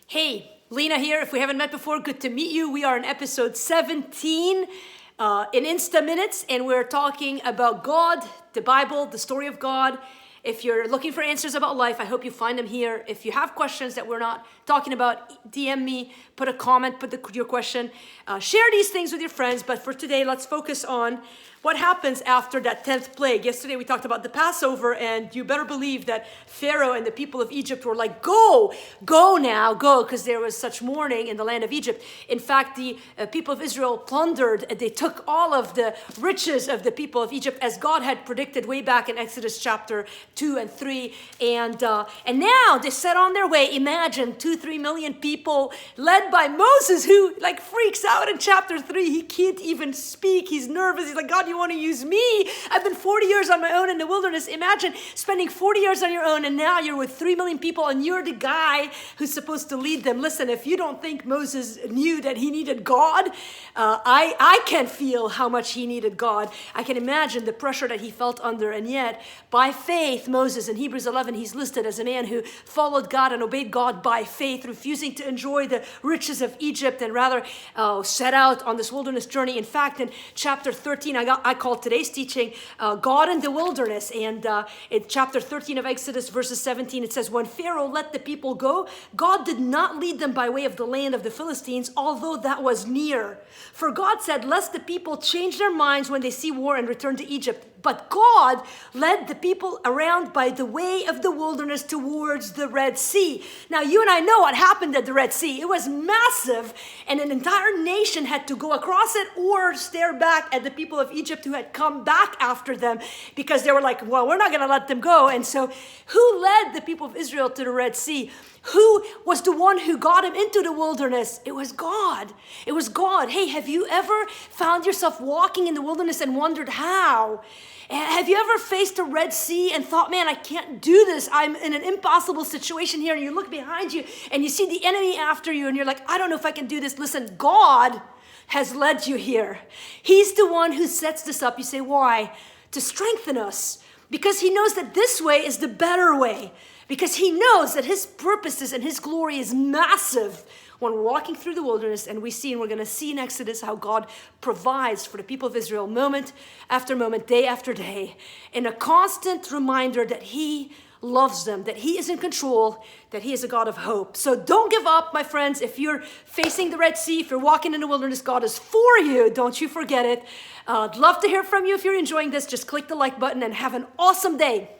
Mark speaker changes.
Speaker 1: Hey, Lina here. If we haven't met before, good to meet you. We are in episode 17 in Insta Minutes, and we're talking about God, the Bible, the story of God. If you're looking for answers about life, I hope you find them here. If you have questions that we're not talking about, DM me, put a comment, put your question. Share these things with your friends, but for today, let's focus on what happens after that 10th plague. Yesterday, we talked about the Passover, and you better believe that Pharaoh and the people of Egypt were like, go now, go, because there was such mourning in the land of Egypt. In fact, the people of Israel plundered, they took all of the riches of the people of Egypt as God had predicted way back in Exodus chapter 2 and 3. And now they set on their way. Imagine 2-3 million people led by Moses, who like freaks out in chapter 3. He can't even speak. He's nervous. He's like, God, you want to use me? I've been 40 years on my own in the wilderness. Imagine spending 40 years on your own, and now you're with 3 million people, and you're the guy who's supposed to lead them. Listen, if you don't think Moses knew that he needed God, I can feel how much he needed God. I can imagine the pressure that he felt under, and yet, by faith, Moses, in Hebrews 11, he's listed as a man who followed God and obeyed God by faith, refusing to enjoy the riches of Egypt, and rather set out on this wilderness journey. In fact, in chapter 13, I call today's teaching God in the Wilderness. And in chapter 13 of Exodus, verses 17, it says, when Pharaoh let the people go, God did not lead them by way of the land of the Philistines, although that was near. For God said, lest the people change their minds when they see war and return to Egypt. But God led the people around by the way of the wilderness towards the Red Sea. Now, you and I know what happened at the Red Sea. It was massive, and an entire nation had to go across it or stare back at the people of Egypt who had come back after them, because they were like, well, we're not going to let them go. And so who led the people of Israel to the Red Sea? Who was the one who got him into the wilderness? It was God. It was God. Hey, have you ever found yourself walking in the wilderness and wondered how? Have you ever faced a Red Sea and thought, man, I can't do this. I'm in an impossible situation here. And you look behind you and you see the enemy after you and you're like, I don't know if I can do this. Listen, God has led you here. He's the one who sets this up. You say, why? To strengthen us. Because he knows that this way is the better way. Because he knows that his purposes and his glory is massive when we're walking through the wilderness. And we're going to see in Exodus how God provides for the people of Israel moment after moment, day after day, in a constant reminder that he loves them, that he is in control, that he is a God of hope. So don't give up, my friends. If you're facing the Red Sea, if you're walking in the wilderness, God is for you. Don't you forget it. I'd love to hear from you. If you're enjoying this, just click the like button and have an awesome day.